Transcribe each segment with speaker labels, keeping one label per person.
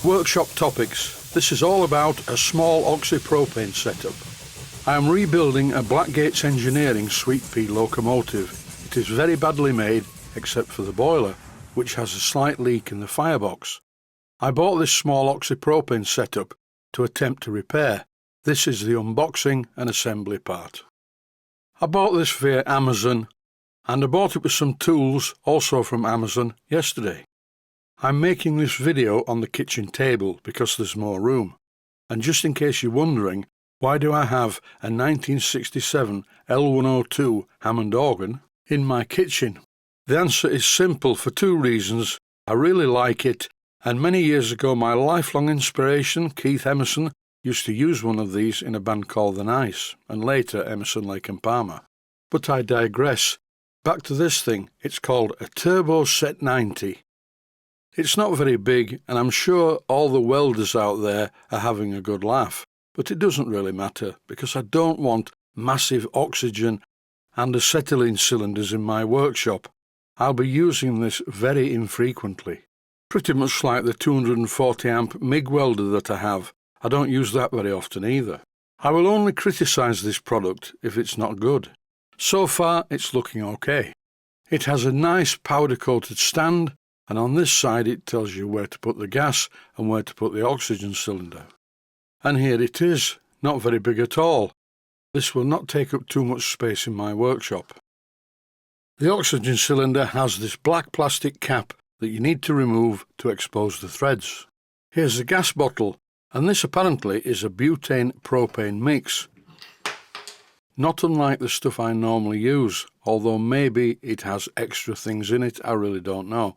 Speaker 1: Workshop topics. This is all about a small oxy propane setup. I am rebuilding a Blackgates Engineering sweet pea locomotive. It is very badly made except for the boiler, which has a slight leak in the firebox. I bought this small oxy propane setup to attempt to repair. This is the unboxing and assembly part. I bought this via Amazon, and I bought it with some tools also from Amazon yesterday. I'm making this video on the kitchen table because there's more room. And just in case you're wondering, why do I have a 1967 L102 Hammond organ in my kitchen? The answer is simple for two reasons. I really like it, and many years ago my lifelong inspiration, Keith Emerson, used to use one of these in a band called The Nice, and later Emerson, Lake and Palmer. But I digress. Back to this thing. It's called a Turbo Set 90. It's not very big, and I'm sure all the welders out there are having a good laugh, but it doesn't really matter because I don't want massive oxygen and acetylene cylinders in my workshop. I'll be using this very infrequently. Pretty much like the 240 amp MIG welder that I have. I don't use that very often either. I will only criticise this product if it's not good. So far it's looking okay. It has a nice powder coated stand, and on this side it tells you where to put the gas and where to put the oxygen cylinder. And here it is, not very big at all. This will not take up too much space in my workshop. The oxygen cylinder has this black plastic cap that you need to remove to expose the threads. Here's the gas bottle, and this apparently is a butane-propane mix. Not unlike the stuff I normally use, although maybe it has extra things in it, I really don't know.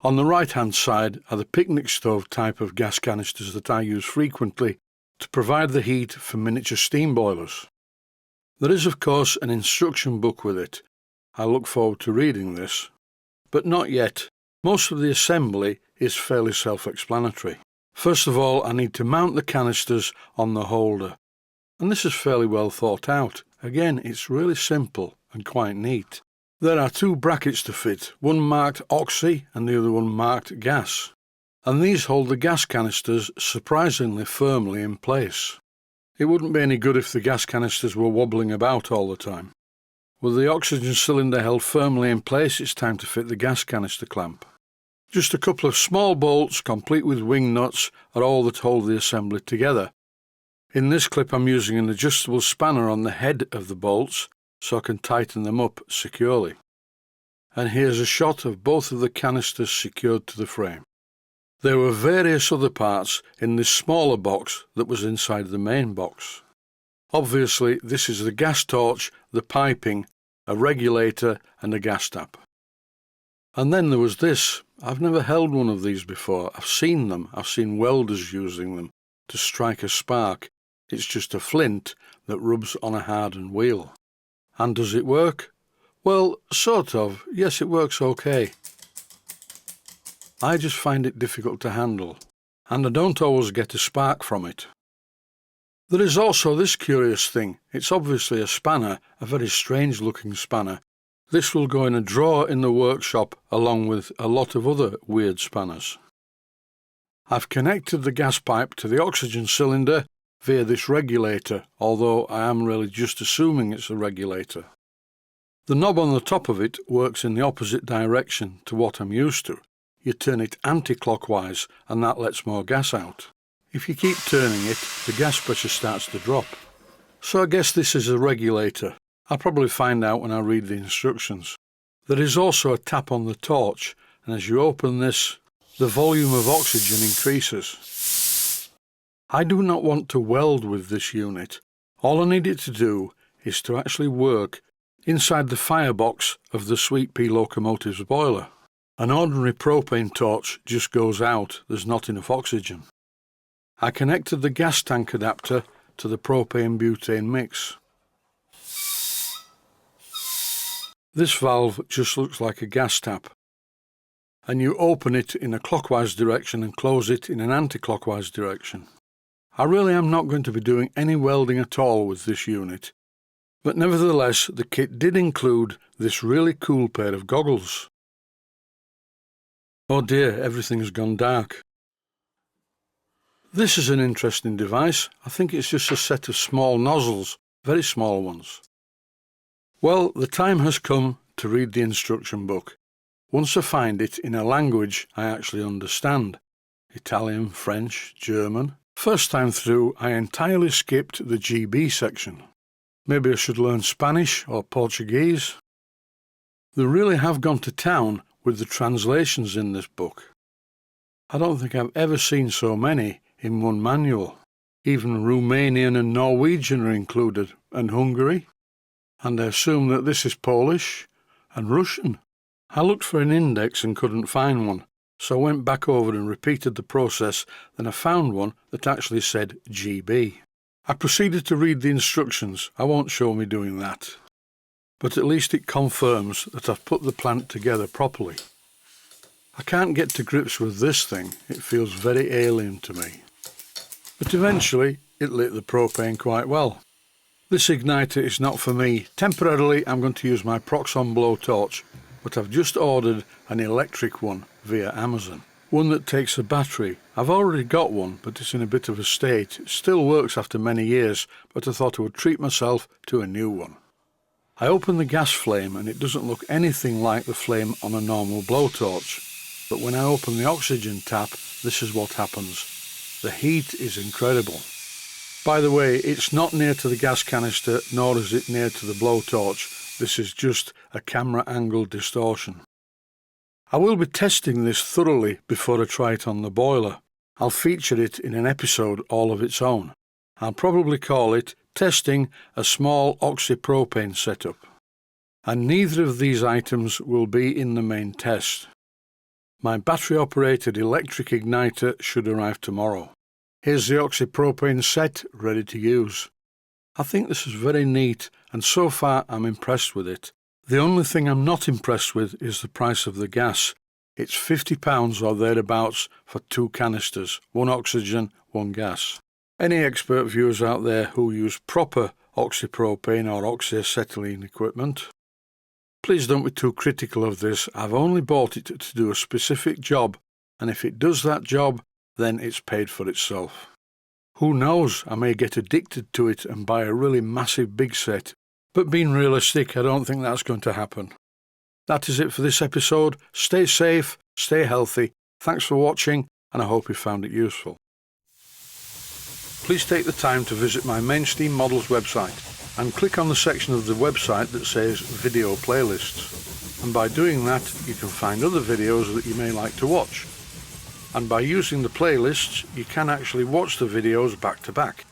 Speaker 1: On the right-hand side are the picnic stove type of gas canisters that I use frequently to provide the heat for miniature steam boilers. There is of course an instruction book with it. I look forward to reading this. But not yet. Most of the assembly is fairly self-explanatory. First of all, I need to mount the canisters on the holder. And this is fairly well thought out. Again, it's really simple and quite neat. There are two brackets to fit, one marked oxy and the other one marked gas. And these hold the gas canisters surprisingly firmly in place. It wouldn't be any good if the gas canisters were wobbling about all the time. With the oxygen cylinder held firmly in place, it's time to fit the gas canister clamp. Just a couple of small bolts, complete with wing nuts, are all that hold the assembly together. In this clip I'm using an adjustable spanner on the head of the bolts, so I can tighten them up securely. And here's a shot of both of the canisters secured to the frame. There were various other parts in this smaller box that was inside the main box. Obviously this is the gas torch, the piping, a regulator and a gas tap. And then there was this. I've never held one of these before. I've seen them. I've seen welders using them to strike a spark. It's just a flint that rubs on a hardened wheel. And does it work? Well, sort of. Yes, it works okay. I just find it difficult to handle, and I don't always get a spark from it. There is also this curious thing. It's obviously a spanner, a very strange looking spanner. This will go in a drawer in the workshop along with a lot of other weird spanners. I've connected the gas pipe to the oxygen cylinder via this regulator, although I am really just assuming it's a regulator. The knob on the top of it works in the opposite direction to what I'm used to. You turn it anti-clockwise and that lets more gas out. If you keep turning it, the gas pressure starts to drop. So I guess this is a regulator. I'll probably find out when I read the instructions. There is also a tap on the torch, and as you open this, the volume of oxygen increases. I do not want to weld with this unit. All I need it to do is to actually work inside the firebox of the sweet pea locomotive's boiler. An ordinary propane torch just goes out, there's not enough oxygen. I connected the gas tank adapter to the propane-butane mix. This valve just looks like a gas tap, and you open it in a clockwise direction and close it in an anti-clockwise direction. I really am not going to be doing any welding at all with this unit, but nevertheless the kit did include this really cool pair of goggles. Oh dear, everything's gone dark. This is an interesting device. I think it's just a set of small nozzles, very small ones. Well, the time has come to read the instruction book. Once I find it in a language I actually understand. Italian, French, German. First time through, I entirely skipped the GB section. Maybe I should learn Spanish or Portuguese. They really have gone to town with the translations in this book. I don't think I've ever seen so many in one manual. Even Romanian and Norwegian are included, and Hungary. And I assume that this is Polish and Russian. I looked for an index and couldn't find one, so I went back over and repeated the process. Then I found one that actually said GB. I proceeded to read the instructions. I won't show me doing that. But at least it confirms that I've put the plant together properly. I can't get to grips with this thing. It feels very alien to me. But eventually it lit the propane quite well. This igniter is not for me. Temporarily I'm going to use my Proxon blowtorch, but I've just ordered an electric one via Amazon. One that takes a battery. I've already got one, but it's in a bit of a state. It still works after many years, but I thought I would treat myself to a new one. I open the gas flame and it doesn't look anything like the flame on a normal blowtorch. But when I open the oxygen tap, this is what happens. The heat is incredible. By the way, it's not near to the gas canister, nor is it near to the blowtorch. This is just a camera angle distortion. I will be testing this thoroughly before I try it on the boiler. I'll feature it in an episode all of its own. I'll probably call it Testing a Small Oxy Propane Setup. And neither of these items will be in the main test. My battery-operated electric igniter should arrive tomorrow. Here's the Oxy Propane set ready to use. I think this is very neat, and so far I'm impressed with it. The only thing I'm not impressed with is the price of the gas. It's £50 or thereabouts for 2 canisters, 1 oxygen, 1 gas. Any expert viewers out there who use proper oxypropane or oxyacetylene equipment, please don't be too critical of this. I've only bought it to do a specific job, and if it does that job, then it's paid for itself. Who knows, I may get addicted to it and buy a really massive big set. But being realistic, I don't think that's going to happen. That is it for this episode. Stay safe, stay healthy. Thanks for watching, and I hope you found it useful. Please take the time to visit my Mainsteam Models website and click on the section of the website that says Video Playlists. And by doing that, you can find other videos that you may like to watch. And by using the playlists, you can actually watch the videos back to back.